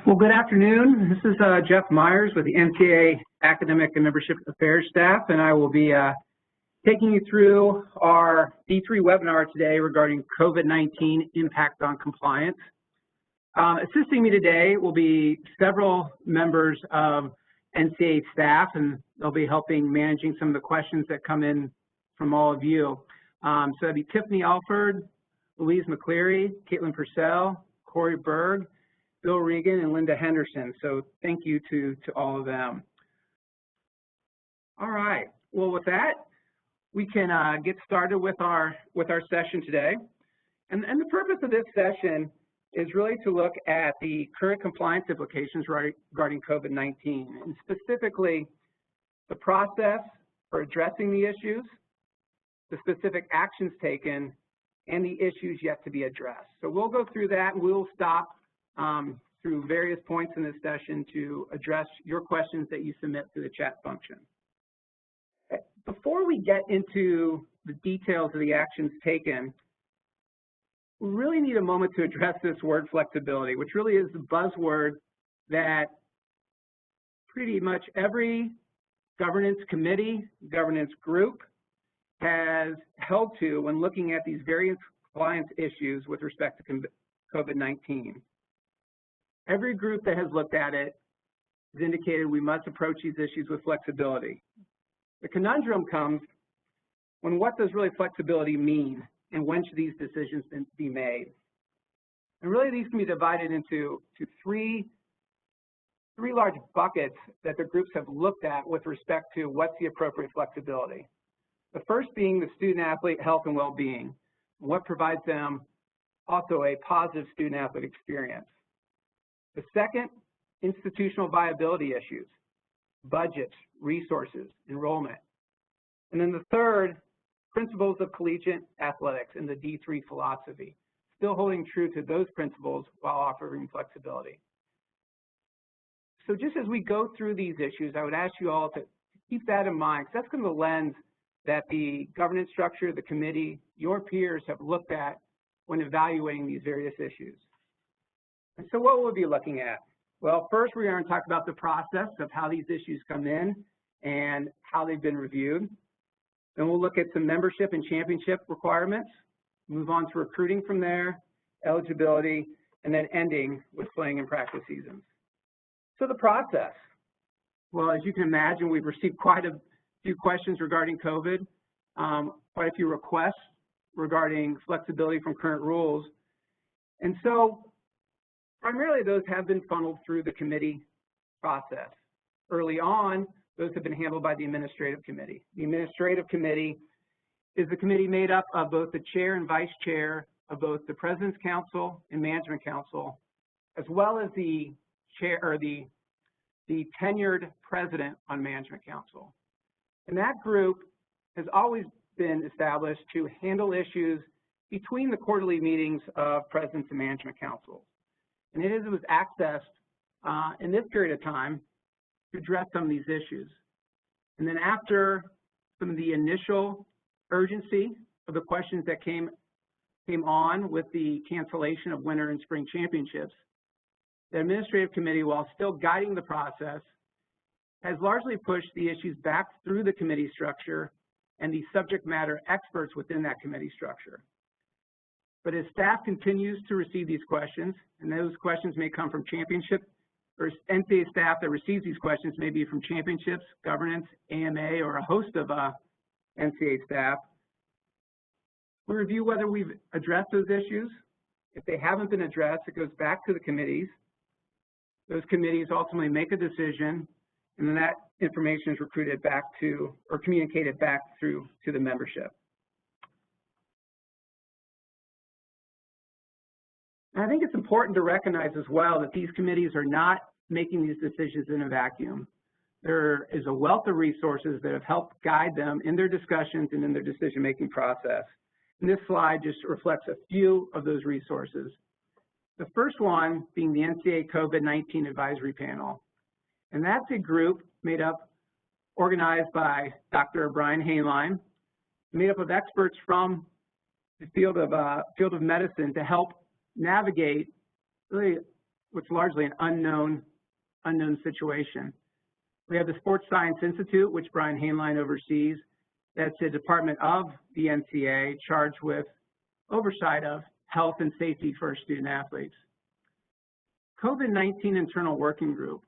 Well, good afternoon. This is Jeff Myers with the NCAA Academic and Membership Affairs staff, and I will be taking you through our D3 webinar today regarding COVID-19 impact on compliance. Assisting me today will be several members of NCAA staff, and they'll be helping managing some of the questions that come in from all of you. So that'd be Tiffany Alford, Louise McCleary, Caitlin Purcell, Corey Berg, Bill Regan, and Linda Henderson. So thank you to all of them. All right. Well, with that, we can get started with our session today. And the purpose of this session is really to look at the current compliance implications regarding COVID-19, and specifically the process for addressing the issues, the specific actions taken, and the issues yet to be addressed. So we'll go through that, and we'll stop through various points in this session to address your questions that you submit through the chat function. Before we get into the details of the actions taken, we really need a moment to address this word flexibility, which really is the buzzword that pretty much every governance committee, governance group has held to when looking at these various compliance issues with respect to COVID-19. Every group that has looked at it has indicated we must approach these issues with flexibility. The conundrum comes when what does really flexibility mean, and when should these decisions be made? And really these can be divided into three large buckets that the groups have looked at with respect to what's the appropriate flexibility. The first being the student-athlete health and well-being, what provides them also a positive student-athlete experience. The second, institutional viability issues, budgets, resources, enrollment. And then the third, principles of collegiate athletics and the D3 philosophy, still holding true to those principles while offering flexibility. So just as we go through these issues, I would ask you all to keep that in mind, because that's kind of the lens that the governance structure, the committee, your peers have looked at when evaluating these various issues. And so what will we be looking at? Well, first we're going to talk about the process of how these issues come in and how they've been reviewed. Then we'll look at some membership and championship requirements, move on to recruiting from there, eligibility, and then ending with playing and practice seasons. So the process. Well, as you can imagine, we've received quite a few questions regarding COVID, quite a few requests regarding flexibility from current rules. And so primarily those have been funneled through the committee process. Early on, those have been handled by the administrative committee. The administrative committee is the committee made up of both the chair and vice chair of both the President's Council and Management Council, as well as the chair or the tenured president on Management Council. And that group has always been established to handle issues between the quarterly meetings of presidents and management councils. And it was accessed in this period of time to address some of these issues. And then after some of the initial urgency of the questions that came on with the cancellation of winter and spring championships, the administrative committee, while still guiding the process, has largely pushed the issues back through the committee structure and the subject matter experts within that committee structure. But as staff continues to receive these questions, and those questions may come from championship, or NCAA staff that receives these questions may be from championships, governance, AMA, or a host of NCAA staff, we review whether we've addressed those issues. If they haven't been addressed, it goes back to the committees. Those committees ultimately make a decision, and then that information is recruited back to, or communicated back through to the membership. And I think it's important to recognize as well that these committees are not making these decisions in a vacuum. There is a wealth of resources that have helped guide them in their discussions and in their decision-making process. And this slide just reflects a few of those resources. The first one being the NCAA COVID-19 Advisory Panel. And that's a group organized by Dr. Brian Hainline, made up of experts from the field of medicine to help navigate really what's largely an unknown situation. We have the Sports Science Institute, which Brian Hainline oversees. That's a department of the NCAA charged with oversight of health and safety for our student athletes. COVID-19 Internal Working Group.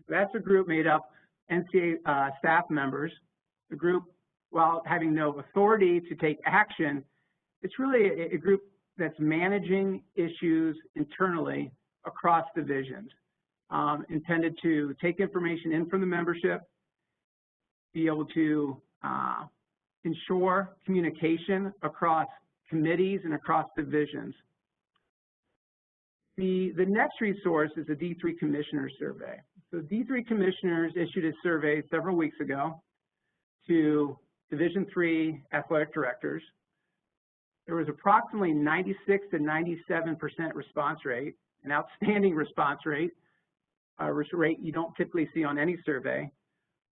That's a group made up NCAA staff members. The group, while having no authority to take action, it's really a group that's managing issues internally across divisions, intended to take information in from the membership, be able to ensure communication across committees and across divisions. The next resource is a D3 Commissioner Survey. So D3 Commissioners issued a survey several weeks ago to Division III athletic directors. There was approximately 96 to 97% response rate, an outstanding response rate, a rate you don't typically see on any survey,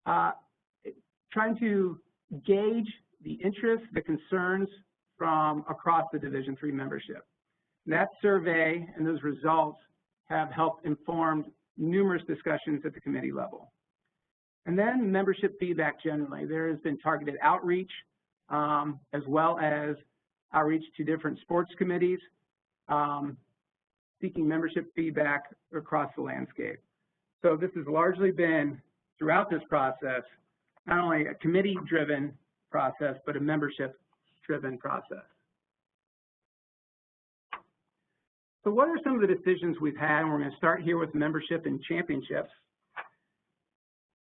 trying to gauge the interests, the concerns from across the Division III membership. That survey and those results have helped inform numerous discussions at the committee level. And then membership feedback generally. There has been targeted outreach as well as outreach to different sports committees, seeking membership feedback across the landscape. So this has largely been, throughout this process, not only a committee-driven process, but a membership-driven process. So what are some of the decisions we've had? And we're going to start here with membership and championships.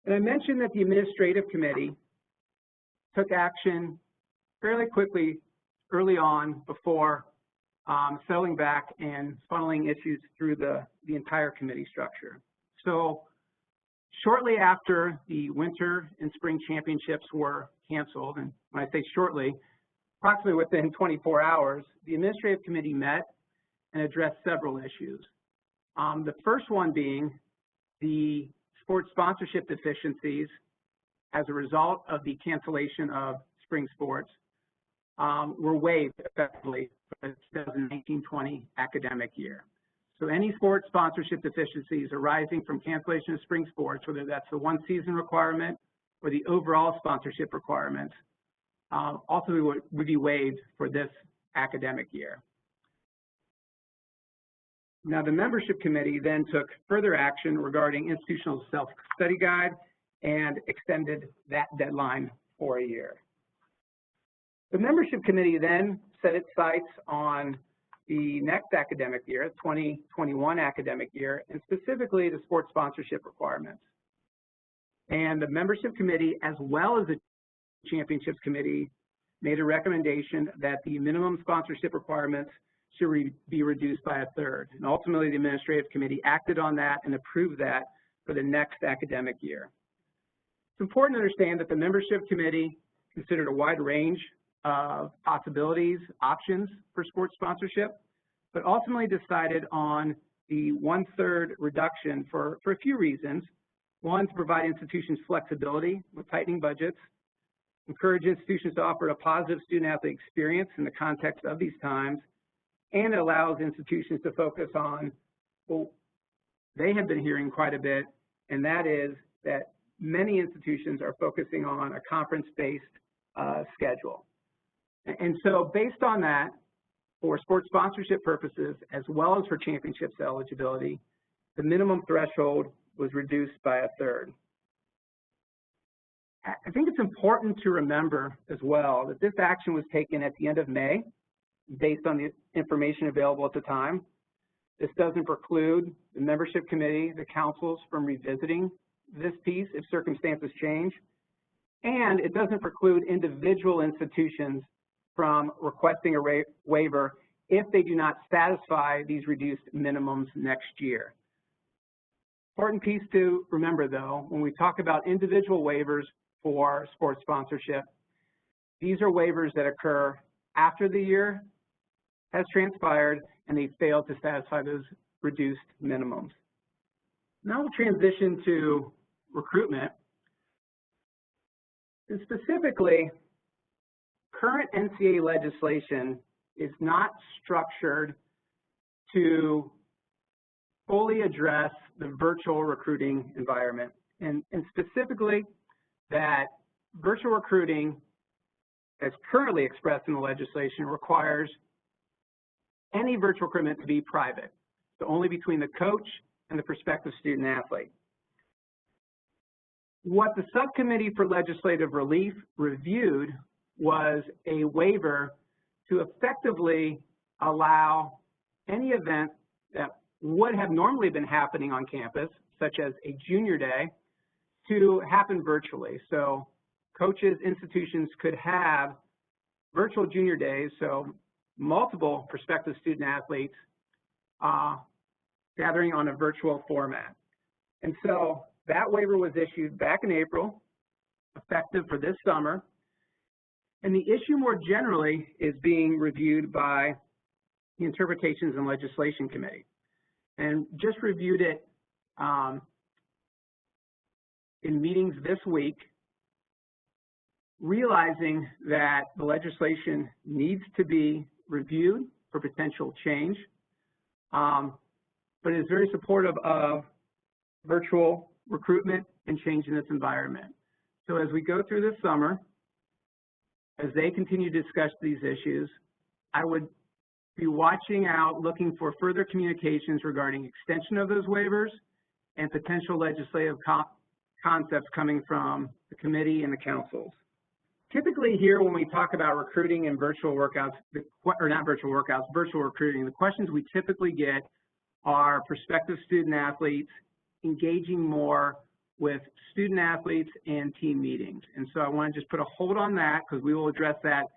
And I mentioned that the administrative committee took action fairly quickly early on before settling back and funneling issues through the entire committee structure. So shortly after the winter and spring championships were canceled, and when I say shortly, approximately within 24 hours, the administrative committee met and addressed several issues. The first one being the sports sponsorship deficiencies as a result of the cancellation of spring sports were waived effectively for the 2019-20 academic year. So any sports sponsorship deficiencies arising from cancellation of spring sports, whether that's the one season requirement or the overall sponsorship requirements, also would be waived for this academic year. Now, the membership committee then took further action regarding institutional self-study guide and extended that deadline for a year. The membership committee then set its sights on the next academic year, 2021 academic year, and specifically the sports sponsorship requirements. And the membership committee, as well as the championships committee, made a recommendation that the minimum sponsorship requirements should be reduced by a third. And ultimately, the administrative committee acted on that and approved that for the next academic year. It's important to understand that the membership committee considered a wide range of possibilities, options for sports sponsorship, but ultimately decided on the 1/3 reduction for a few reasons. One, to provide institutions flexibility with tightening budgets, encourage institutions to offer a positive student-athlete experience in the context of these times, and it allows institutions to focus on what they have been hearing quite a bit, and that is that many institutions are focusing on a conference-based schedule. And so based on that, for sports sponsorship purposes, as well as for championships eligibility, the minimum threshold was reduced by a third. I think it's important to remember as well that this action was taken at the end of May, based on the information available at the time. This doesn't preclude the membership committee, the councils, from revisiting this piece if circumstances change. And it doesn't preclude individual institutions from requesting a waiver if they do not satisfy these reduced minimums next year. Important piece to remember, though, when we talk about individual waivers for sports sponsorship, these are waivers that occur after the year has transpired and they failed to satisfy those reduced minimums. Now we'll transition to recruitment. And specifically, current NCAA legislation is not structured to fully address the virtual recruiting environment, and specifically that virtual recruiting, as currently expressed in the legislation, requires any virtual recruitment to be private, so only between the coach and the prospective student athlete. What the Subcommittee for Legislative Relief reviewed was a waiver to effectively allow any event that would have normally been happening on campus, such as a junior day, to happen virtually. So coaches, institutions could have virtual junior days, so multiple prospective student athletes gathering on a virtual format. And so that waiver was issued back in April, effective for this summer. And the issue more generally is being reviewed by the Interpretations and Legislation Committee. And just reviewed it in meetings this week, realizing that the legislation needs to be reviewed for potential change, but is very supportive of virtual recruitment and change in this environment. So as we go through this summer, as they continue to discuss these issues, I would be watching out, looking for further communications regarding extension of those waivers and potential legislative concepts coming from the committee and the councils. Typically here, when we talk about recruiting and virtual workouts, or not virtual workouts, virtual recruiting, the questions we typically get are prospective student athletes engaging more with student athletes and team meetings. And so I want to just put a hold on that, because we will address that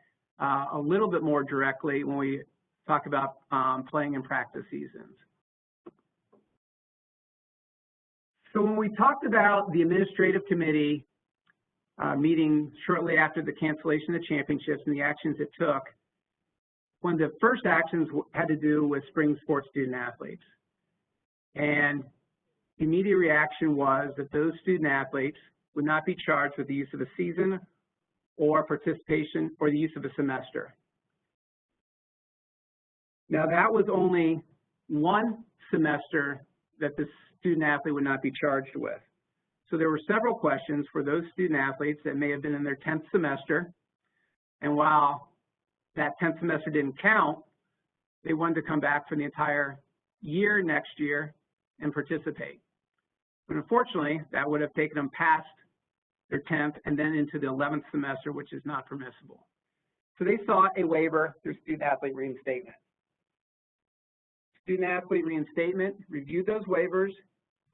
a little bit more directly when we talk about playing and practice seasons. So when we talked about the administrative committee meeting shortly after the cancellation of the championships and the actions it took, one of the first actions had to do with spring sports student athletes. And the immediate reaction was that those student athletes would not be charged with the use of a season or participation or the use of a semester. Now that was only one semester that the student athlete would not be charged with. So there were several questions for those student athletes that may have been in their 10th semester, and while that 10th semester didn't count, they wanted to come back for the entire year next year and participate. But unfortunately, that would have taken them past their 10th and then into the 11th semester, which is not permissible. So they sought a waiver through student athlete reinstatement. Student athlete reinstatement reviewed those waivers,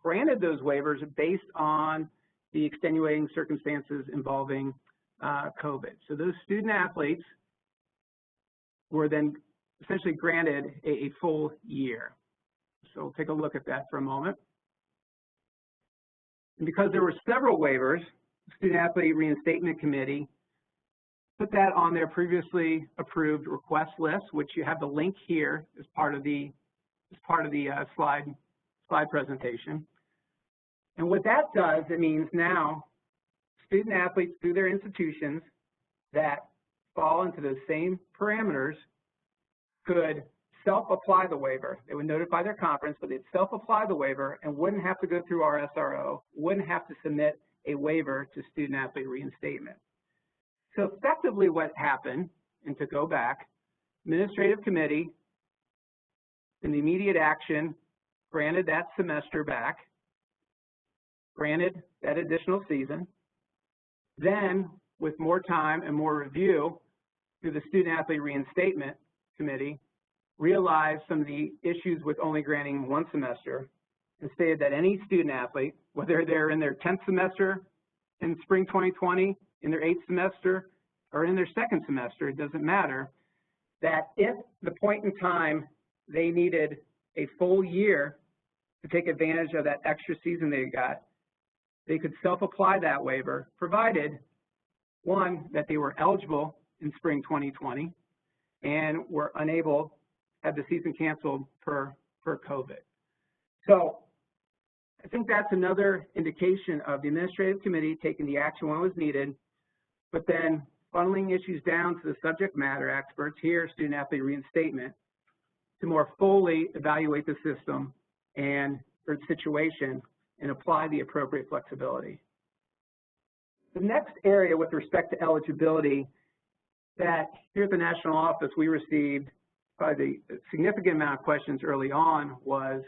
granted those waivers based on the extenuating circumstances involving COVID. So those student athletes were then essentially granted a full year. So we'll take a look at that for a moment. And because there were several waivers, the Student Athlete Reinstatement Committee put that on their previously approved request list, which you have the link here as part of the slide presentation. And what that does, it means now student athletes through their institutions that fall into those same parameters could self-apply the waiver. They would notify their conference, but they'd self-apply the waiver and wouldn't have to go through our SRO, wouldn't have to submit a waiver to student athlete reinstatement. So effectively what happened, and to go back, administrative committee in the immediate action granted that semester back, granted that additional season, then with more time and more review through the student athlete reinstatement committee, realized some of the issues with only granting one semester and stated that any student athlete, whether they're in their 10th semester in spring 2020, in their 8th semester, or in their 2nd semester, it doesn't matter, that if the point in time they needed a full year to take advantage of that extra season they got, they could self-apply that waiver, provided, one, that they were eligible in spring 2020 and were unable, had the season canceled per COVID. So I think that's another indication of the administrative committee taking the action when it was needed, but then funneling issues down to the subject matter experts, here student athlete reinstatement, to more fully evaluate the system or situation and apply the appropriate flexibility. The next area with respect to eligibility that here at the national office we received probably the significant amount of questions early on was,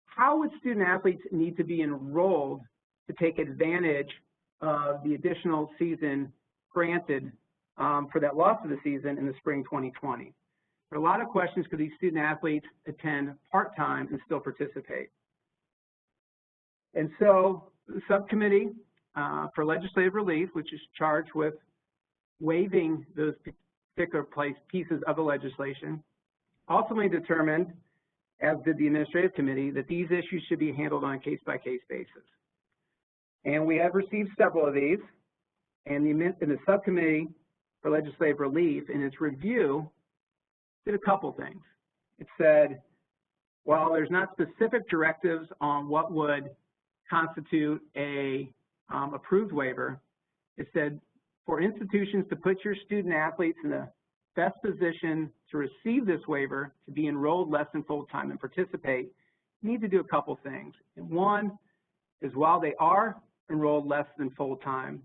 how would student athletes need to be enrolled to take advantage of the additional season granted for that loss of the season in the spring 2020? There are a lot of questions: could these student athletes attend part-time and still participate? And so the subcommittee for legislative relief, which is charged with waiving those particular pieces of the legislation, ultimately determined, as did the administrative committee, that these issues should be handled on a case-by-case basis. And we have received several of these, and the subcommittee for legislative relief, in its review, did a couple things. It said, while there's not specific directives on what would constitute a approved waiver, it said, for institutions to put your student athletes in the best position to receive this waiver, to be enrolled less than full-time and participate, you need to do a couple things. And one is, while they are enrolled less than full-time,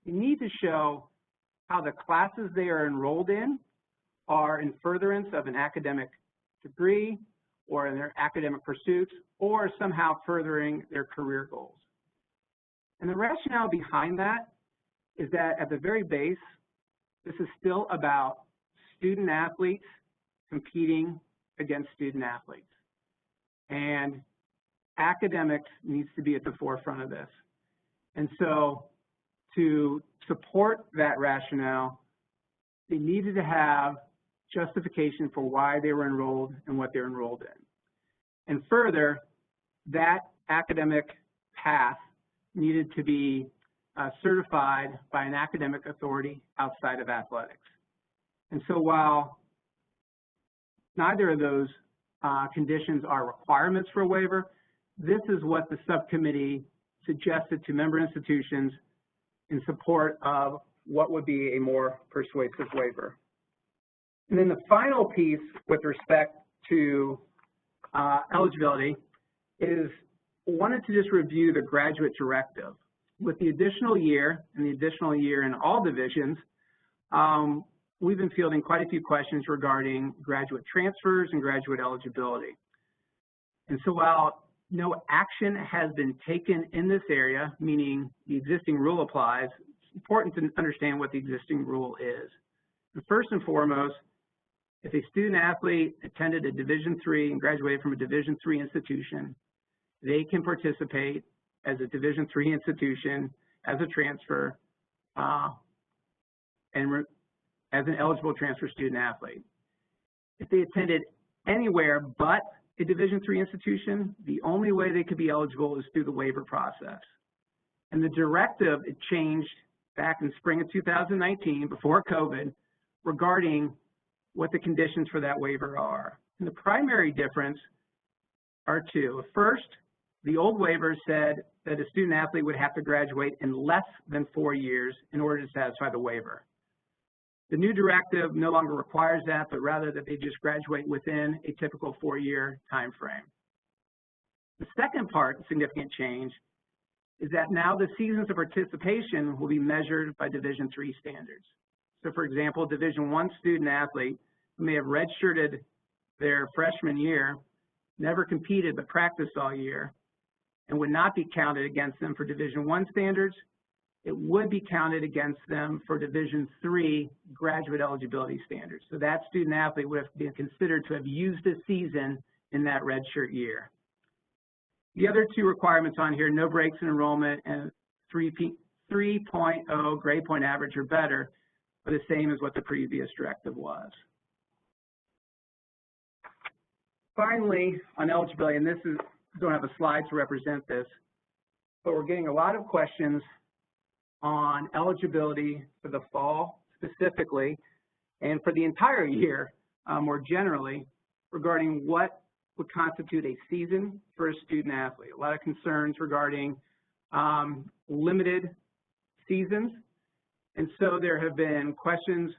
you need to show how the classes they are enrolled in are in furtherance of an academic degree or in their academic pursuits, or somehow furthering their career goals. And the rationale behind that is that at the very base, this is still about student athletes competing against student athletes. And academics needs to be at the forefront of this. And so to support that rationale, they needed to have justification for why they were enrolled and what they're enrolled in. And further, that academic path needed to be certified by an academic authority outside of athletics. And so while neither of those conditions are requirements for a waiver, this is what the subcommittee suggested to member institutions in support of what would be a more persuasive waiver. And then the final piece with respect to eligibility is wanted to just review the graduate directive. With the additional year and the additional year in all divisions, we've been fielding quite a few questions regarding graduate transfers and graduate eligibility. And so while no action has been taken in this area, meaning the existing rule applies, it's important to understand what the existing rule is. And first and foremost, if a student athlete attended a Division III and graduated from a Division III institution, they can participate as a Division III institution as a transfer and as an eligible transfer student athlete. If they attended anywhere but a Division III institution, the only way they could be eligible is through the waiver process. And the directive, it changed back in spring of 2019, before COVID, regarding what the conditions for that waiver are. And the primary difference are two. First, the old waiver said that a student athlete would have to graduate in less than 4 years in order to satisfy the waiver. The new directive no longer requires that, but rather that they just graduate within a typical 4-year time frame. The second part, the significant change, is that now the seasons of participation will be measured by Division III standards. So for example, a Division I student athlete who may have redshirted their freshman year, never competed but practiced all year, and would not be counted against them for Division I standards, it would be counted against them for Division III graduate eligibility standards. So that student athlete would have been considered to have used a season in that redshirt year. The other two requirements on here, no breaks in enrollment and 3.0 grade point average or better, are the same as what the previous directive was. Finally, on eligibility, and this is, I don't have a slide to represent this, but we're getting a lot of questions on eligibility for the fall specifically, and for the entire year more generally, regarding what would constitute a season for a student athlete. A lot of concerns regarding limited seasons. And so there have been questions,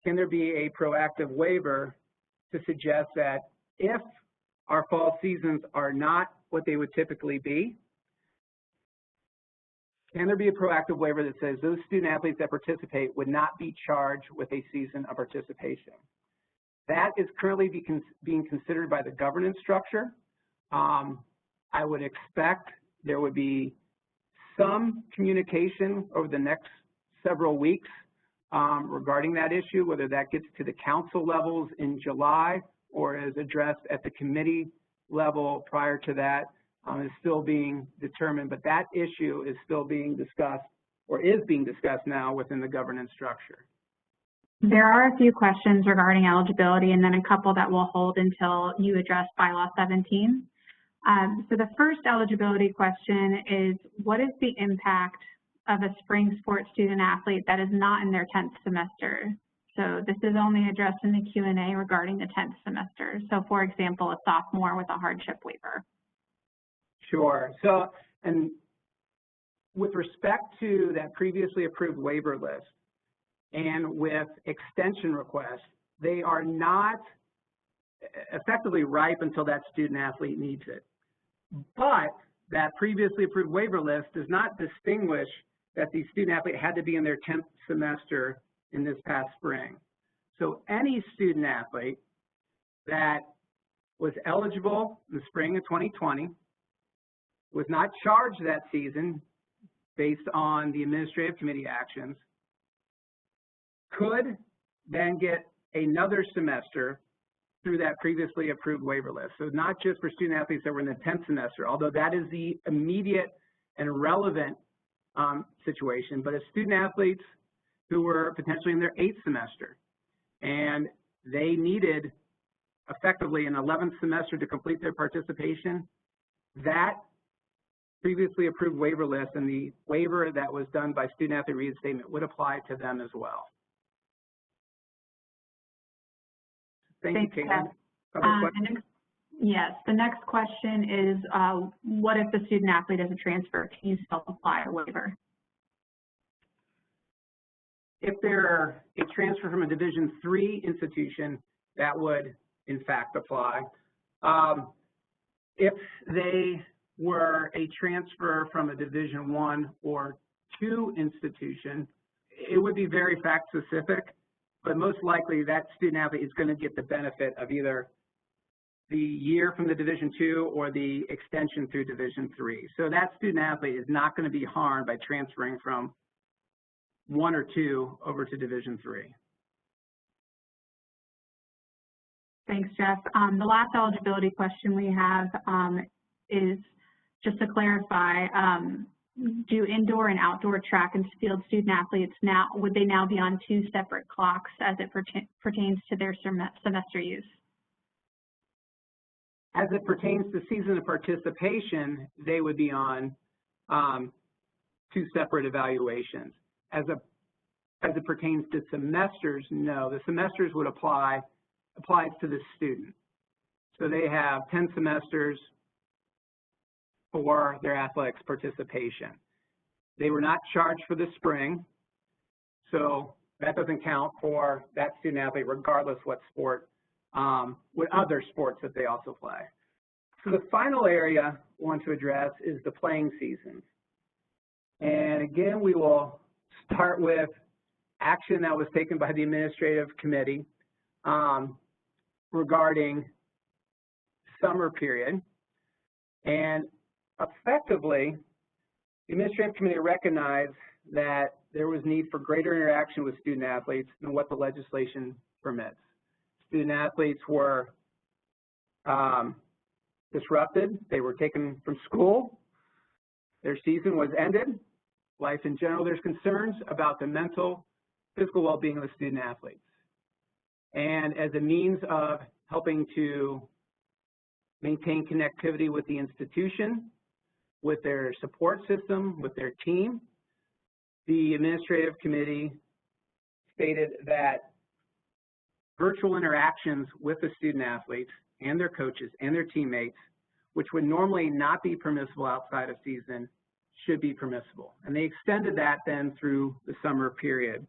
can there be a proactive waiver to suggest that if our fall seasons are not what they would typically be, can there be a proactive waiver that says those student athletes that participate would not be charged with a season of participation? That is currently being considered by the governance structure. I would expect there would be some communication over the next several weeks regarding that issue, whether that gets to the council levels in July or is addressed at the committee level prior to that, is still being determined, but that issue is still being discussed or is being discussed now within the governance structure. There are a few questions regarding eligibility and then a couple that we'll hold until you address bylaw 17. So the first eligibility question is, what is the impact of a spring sports student athlete that is not in their 10th semester? So this is only addressed in the Q&A regarding the 10th semester. So for example, a sophomore with a hardship waiver. Sure. So, and with respect to that previously approved waiver list and with extension requests, they are not effectively ripe until that student athlete needs it. But that previously approved waiver list does not distinguish that the student athlete had to be in their 10th semester in this past spring. So any student athlete that was eligible in the spring of 2020, was not charged that season based on the administrative committee actions, could then get another semester through that previously approved waiver list. So not just for student athletes that were in the 10th semester, although that is the immediate and relevant situation, but as student athletes who were potentially in their 8th semester and they needed effectively an 11th semester to complete their participation, that previously approved waiver list and the waiver that was done by student athlete reinstatement would apply to them as well. Thank you, Caitlin. Yes, the next question is, what if the student athlete is a transfer? Can you self-apply a waiver? If they're a transfer from a Division III institution, that would in fact apply. If they were a transfer from a Division I or II institution, it would be very fact specific, but most likely that student athlete is going to get the benefit of either the year from the Division II or the extension through Division III. So that student athlete is not going to be harmed by transferring from 1 or 2 over to Division III. Thanks, Jeff. The last eligibility question we have is just to clarify, do indoor and outdoor track and field student athletes now, would they now be on 2 separate clocks as it pertains to their semester use? As it pertains to season of participation, they would be on 2 separate evaluations. As it pertains to semesters, no. The semesters would applies to the student. So they have 10 semesters for their athletics participation. They were not charged for the spring, so that doesn't count for that student athlete regardless what sport, what other sports that they also play. So the final area I want to address is the playing seasons. And again, we will start with action that was taken by the administrative committee regarding summer period. And effectively, the administrative committee recognized that there was need for greater interaction with student athletes than what the legislation permits. Student athletes were disrupted. They were taken from school. Their season was ended. Life in general, there's concerns about the mental, physical well-being of the student athletes. And as a means of helping to maintain connectivity with the institution, with their support system, with their team, the administrative committee stated that virtual interactions with the student athletes and their coaches and their teammates, which would normally not be permissible outside of season, should be permissible. And they extended that then through the summer period.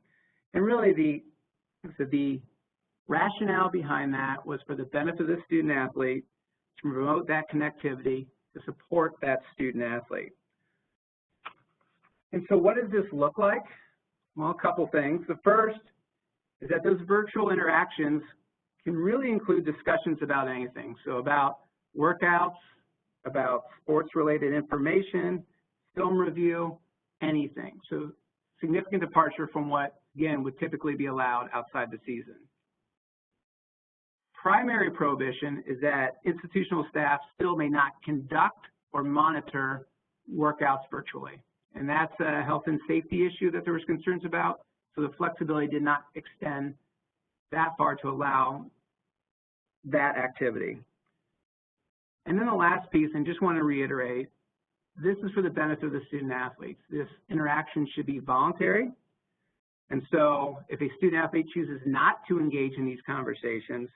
And really the rationale behind that was for the benefit of the student athlete to promote that connectivity, to support that student athlete. And so what does this look like? Well, a couple things. The first is that those virtual interactions can really include discussions about anything. So about workouts, about sports-related information, film review, anything. So significant departure from what, again, would typically be allowed outside the season. Primary prohibition is that institutional staff still may not conduct or monitor workouts virtually. And that's a health and safety issue that there was concerns about. So the flexibility did not extend that far to allow that activity. And then the last piece, and just want to reiterate, this is for the benefit of the student athletes. This interaction should be voluntary. And so if a student athlete chooses not to engage in these conversations,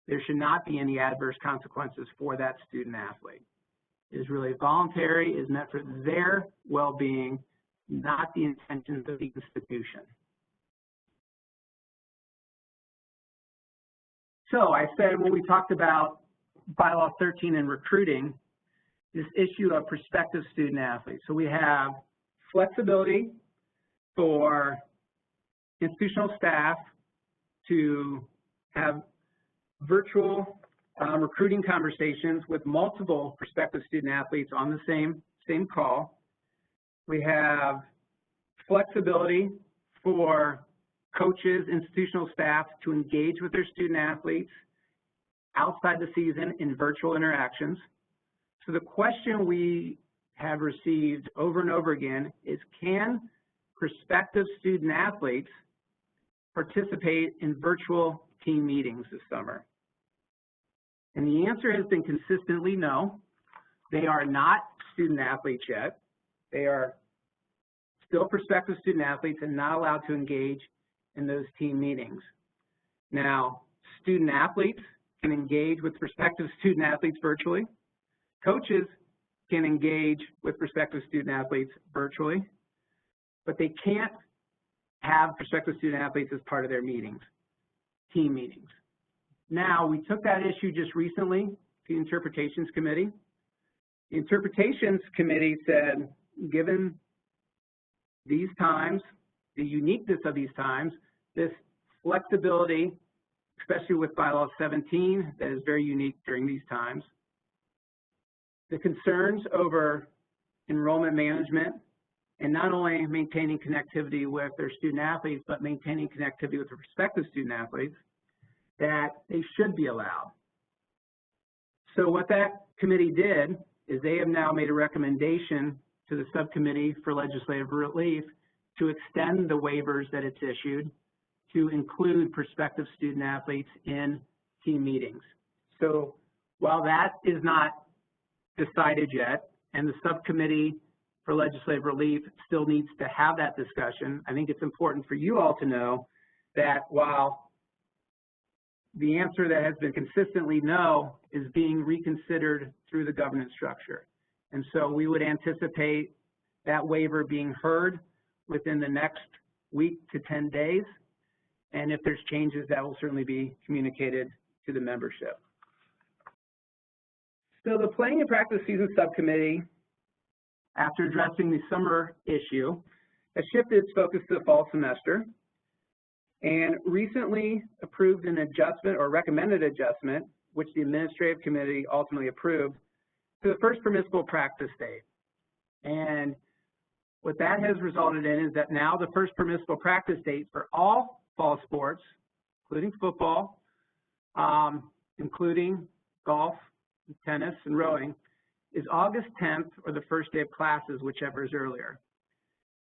there should not be any adverse consequences for that student athlete. It is really voluntary, is meant for their well-being, not the intentions of the institution. So I said when we talked about bylaw 13 and recruiting, this issue of prospective student athletes. So we have flexibility for institutional staff to have virtual recruiting conversations with multiple prospective student athletes on the same call. We have flexibility for coaches, institutional staff to engage with their student athletes outside the season in virtual interactions. So the question we have received over and over again is, can prospective student athletes participate in virtual team meetings this summer? And the answer has been consistently no. They are not student athletes yet. They are still prospective student athletes and not allowed to engage in those team meetings. Now, student athletes can engage with prospective student athletes virtually. Coaches can engage with prospective student athletes virtually, but they can't have prospective student athletes as part of their meetings, team meetings. Now, we took that issue just recently to the Interpretations Committee. The Interpretations Committee said, given these times, the uniqueness of these times, this flexibility, especially with bylaw 17, that is very unique during these times, the concerns over enrollment management and not only maintaining connectivity with their student athletes, but maintaining connectivity with their prospective student athletes, that they should be allowed. So what that committee did is they have now made a recommendation to the Subcommittee for Legislative Relief to extend the waivers that it's issued to include prospective student athletes in team meetings. So while that is not decided yet, and the Subcommittee for Legislative Relief still needs to have that discussion, I think it's important for you all to know that while the answer that has been consistently no is being reconsidered through the governance structure. And so we would anticipate that waiver being heard within the next week to 10 days. And if there's changes, that will certainly be communicated to the membership. So the Playing and Practice Season Subcommittee, after addressing the summer issue, has shifted its focus to the fall semester and recently approved an adjustment or recommended adjustment, which the Administrative Committee ultimately approved, to the first permissible practice date. And what that has resulted in is that now the first permissible practice date for all fall sports, including football, including golf, tennis, and rowing, is August 10th or the first day of classes, whichever is earlier.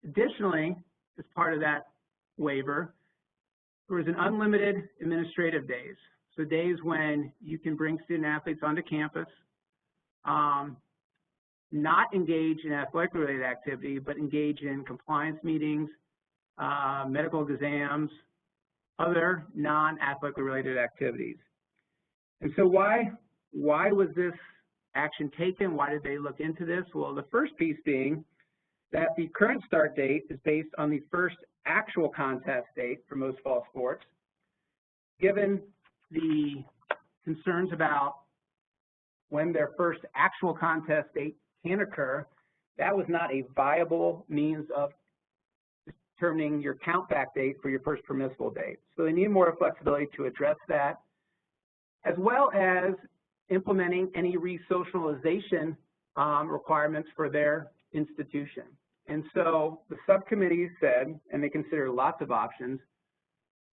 Additionally, as part of that waiver, there was an unlimited administrative days. So days when you can bring student athletes onto campus, not engage in athletic-related activity, but engage in compliance meetings, medical exams, other non-athletic-related activities. And so why was this action taken? Why did they look into this? Well, the first piece being that the current start date is based on the first actual contest date for most fall sports. Given the concerns about when their first actual contest date can occur, that was not a viable means of determining your count back date for your first permissible date. So they need more flexibility to address that, as well as implementing any resocialization requirements for their institution. And so the subcommittee said, and they considered lots of options,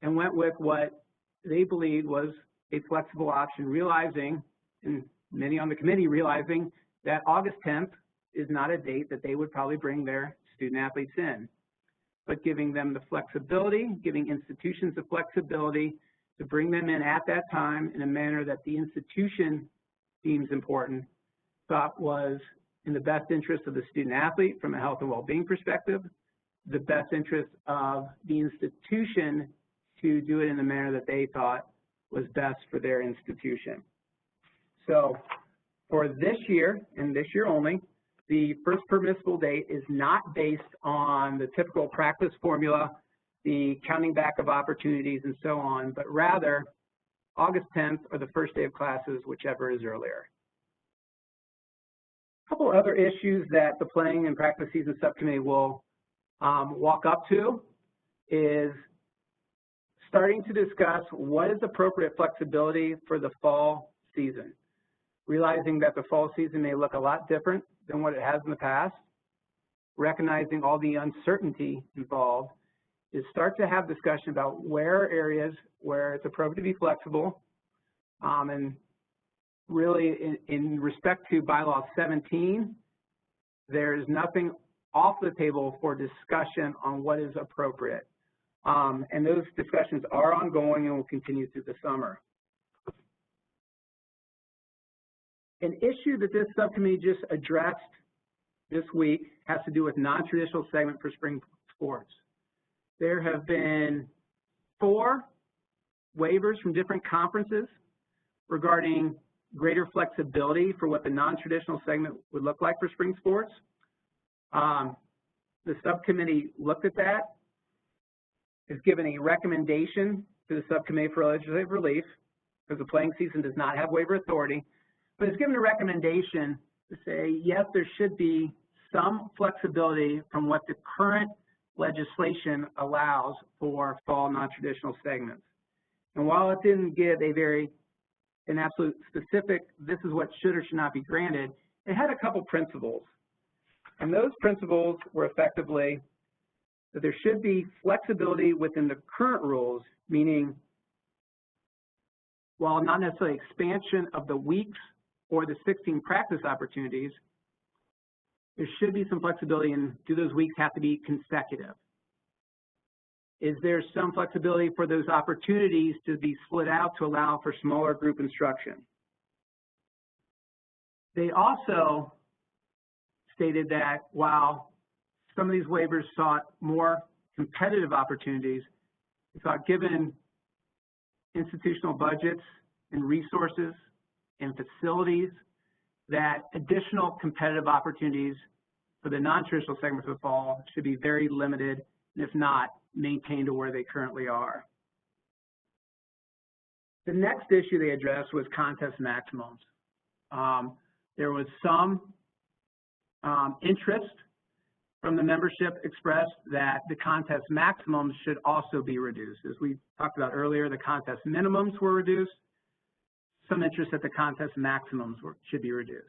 and went with what they believed was a flexible option, realizing, and many on the committee realizing, that August 10th is not a date that they would probably bring their student athletes in, but giving them the flexibility, giving institutions the flexibility to bring them in at that time in a manner that the institution deems important, thought was in the best interest of the student athlete from a health and well-being perspective, the best interest of the institution to do it in the manner that they thought was best for their institution. So for this year, and this year only, the first permissible date is not based on the typical practice formula, the counting back of opportunities and so on, but rather August 10th or the first day of classes, whichever is earlier. A couple other issues that the Playing and Practice Season Subcommittee will walk up to is starting to discuss what is appropriate flexibility for the fall season, realizing that the fall season may look a lot different than what it has in the past, recognizing all the uncertainty involved, is start to have discussion about where areas where it's appropriate to be flexible, and really in respect to bylaw 17, there's nothing off the table for discussion on what is appropriate. And those discussions are ongoing and will continue through the summer. An issue that this subcommittee just addressed this week has to do with non-traditional segment for spring sports. There have been 4 waivers from different conferences regarding greater flexibility for what the non-traditional segment would look like for spring sports. The subcommittee looked at that, has given a recommendation to the subcommittee for legislative relief, because the playing season does not have waiver authority, but it's given a recommendation to say, yes, there should be some flexibility from what the current legislation allows for fall non-traditional segments. And while it didn't give an absolute specific, this is what should or should not be granted, it had a couple principles. And those principles were effectively that there should be flexibility within the current rules, meaning while not necessarily expansion of the weeks or the 16 practice opportunities, there should be some flexibility in, do those weeks have to be consecutive? Is there some flexibility for those opportunities to be split out to allow for smaller group instruction? They also stated that while some of these waivers sought more competitive opportunities, they thought given institutional budgets and resources and facilities, that additional competitive opportunities for the non-traditional segments of the fall should be very limited, and if not, maintained to where they currently are. The next issue they addressed was contest maximums. There was some interest from the membership expressed that the contest maximums should also be reduced. As we talked about earlier, the contest minimums were reduced. Some interest that the contest maximums should be reduced.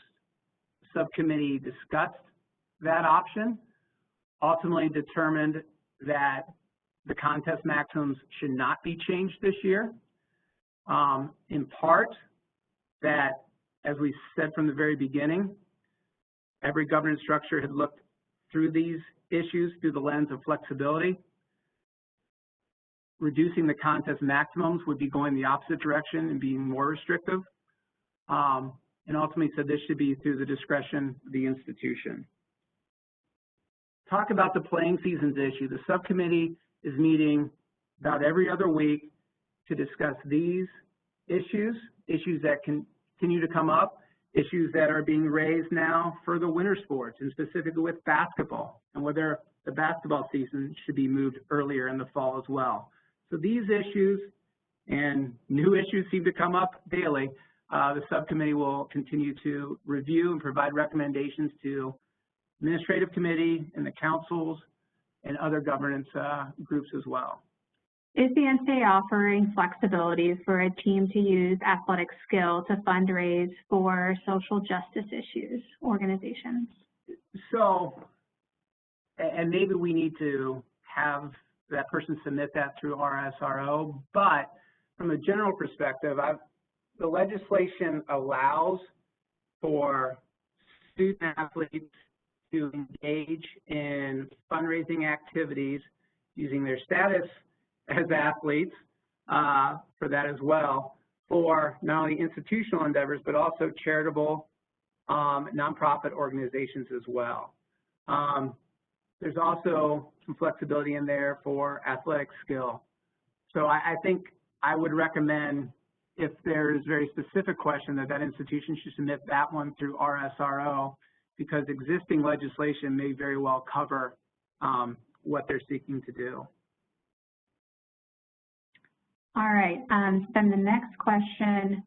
The subcommittee discussed that option, ultimately determined that the contest maximums should not be changed this year, in part that, as we said from the very beginning, every governance structure had looked through these issues through the lens of flexibility. Reducing the contest maximums would be going the opposite direction and being more restrictive, and ultimately said this should be through the discretion of the institution. Talk about the playing seasons issue. The subcommittee is meeting about every other week to discuss these issues that continue to come up, issues that are being raised now for the winter sports, and specifically with basketball, and whether the basketball season should be moved earlier in the fall as well. So these issues and new issues seem to come up daily, The subcommittee will continue to review and provide recommendations to administrative committee and the councils and other governance groups as well. Is the NCAA offering flexibility for a team to use athletic skill to fundraise for social justice issues organizations? So, and maybe we need to have that person submit that through RSRO, but from a general perspective, the legislation allows for student athletes to engage in fundraising activities using their status as athletes for that as well, for not only institutional endeavors, but also charitable nonprofit organizations as well. There's also some flexibility in there for athletic skill. So I think I would recommend, if there's a very specific question, that institution should submit that one through RSRO, because existing legislation may very well cover what they're seeking to do. All right, then the next question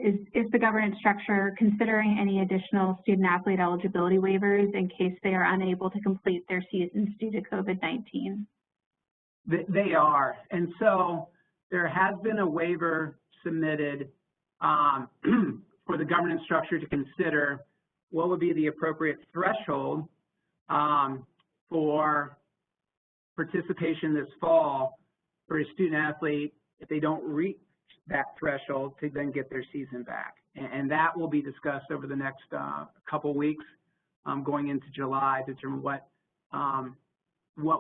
is the governance structure considering any additional student athlete eligibility waivers in case they are unable to complete their seasons due to COVID-19? They are, and so there has been a waiver submitted for the governance structure to consider what would be the appropriate threshold for participation this fall for a student athlete if they don't reach that threshold to then get their season back. And that will be discussed over the next couple weeks going into July to determine what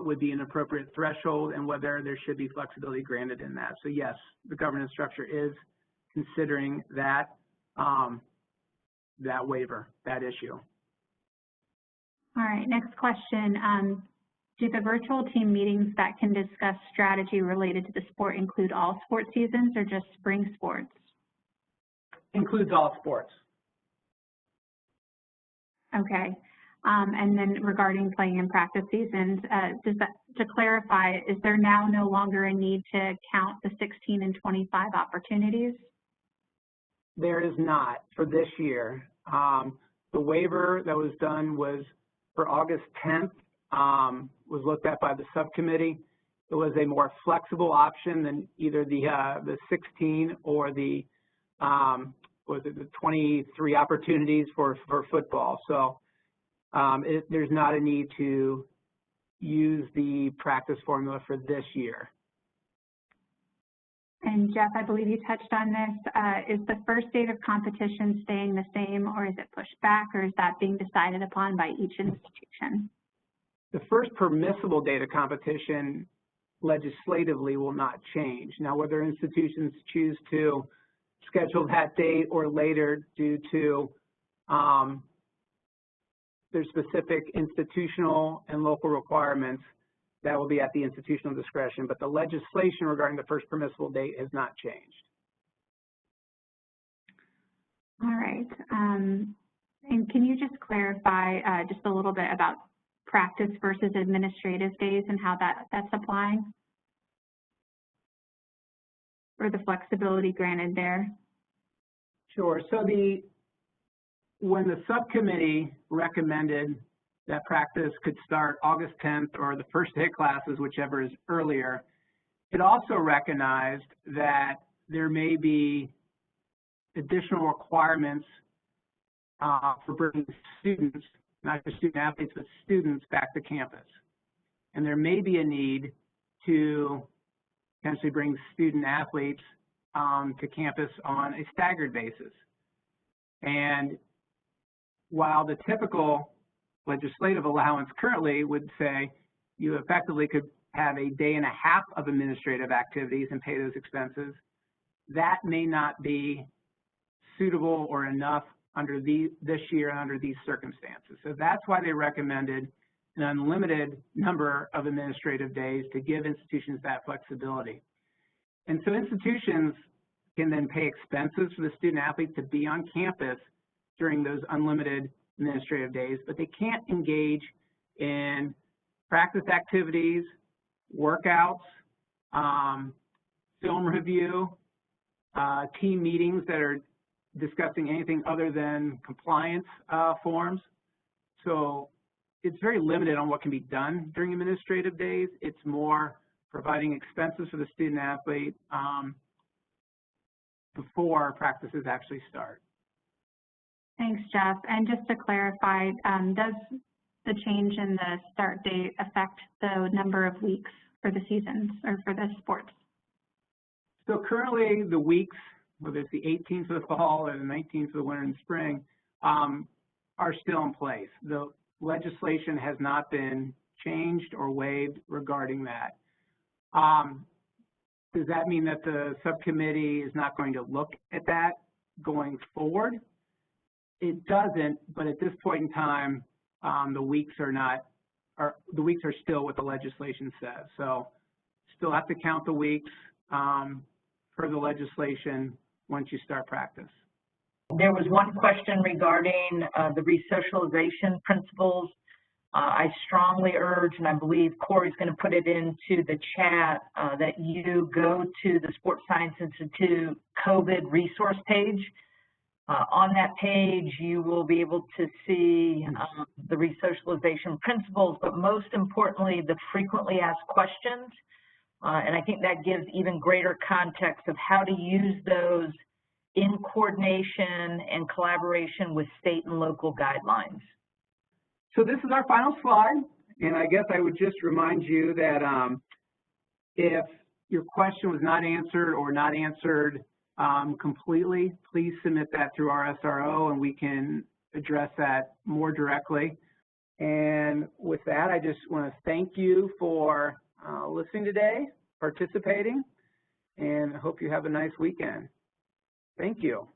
would be an appropriate threshold and whether there should be flexibility granted in that. So yes, the governance structure is considering that that waiver, that issue. All right, next question. Do the virtual team meetings that can discuss strategy related to the sport include all sport seasons or just spring sports? Includes all sports. Okay. And then regarding playing and practice seasons, to clarify, is there now no longer a need to count the 16 and 25 opportunities? There is not for this year. The waiver that was done was for August 10th, was looked at by the subcommittee. It was a more flexible option than either the 16 or the 23 opportunities for football. So there's not a need to use the practice formula for this year. And Jeff, I believe you touched on this. Is the first date of competition staying the same, or is it pushed back, or is that being decided upon by each institution? The first permissible date of competition legislatively will not change. Now, whether institutions choose to schedule that date or later due to their specific institutional and local requirements, that will be at the institutional discretion. But the legislation regarding the first permissible date has not changed. All right. And can you just clarify just a little bit about practice versus administrative days and how that's applying, or the flexibility granted there? Sure. So when the subcommittee recommended that practice could start August 10th or the first day of classes, whichever is earlier, it also recognized that there may be additional requirements for bringing students, not just student athletes, but students back to campus. And there may be a need to potentially bring student athletes to campus on a staggered basis. And while the typical legislative allowance currently would say you effectively could have a day and a half of administrative activities and pay those expenses, that may not be suitable or enough under this year and under these circumstances. So that's why they recommended an unlimited number of administrative days to give institutions that flexibility. And so institutions can then pay expenses for the student athlete to be on campus during those unlimited administrative days, but they can't engage in practice activities, workouts, film review, team meetings that are discussing anything other than compliance forms. So it's very limited on what can be done during administrative days. It's more providing expenses for the student athlete before practices actually start. Thanks, Jeff. And just to clarify, does the change in the start date affect the number of weeks for the seasons or for the sports? So currently the weeks, whether it's the 18th for the fall or the 19th for the winter and spring, are still in place. The legislation has not been changed or waived regarding that. Does that mean that the subcommittee is not going to look at that going forward? It doesn't, but at this point in time, the weeks are still what the legislation says. So still have to count the weeks per the legislation once you start practice. There was one question regarding the resocialization principles. I strongly urge, and I believe Corey's going to put it into the chat, that you go to the Sports Science Institute COVID resource page. On that page, you will be able to see the resocialization principles, but most importantly, the frequently asked questions. And I think that gives even greater context of how to use those in coordination and collaboration with state and local guidelines. So this is our final slide, and I guess I would just remind you that if your question was not answered or not answered completely, please submit that through our SRO and we can address that more directly. And with that, I just want to thank you for listening today, participating, and I hope you have a nice weekend. Thank you.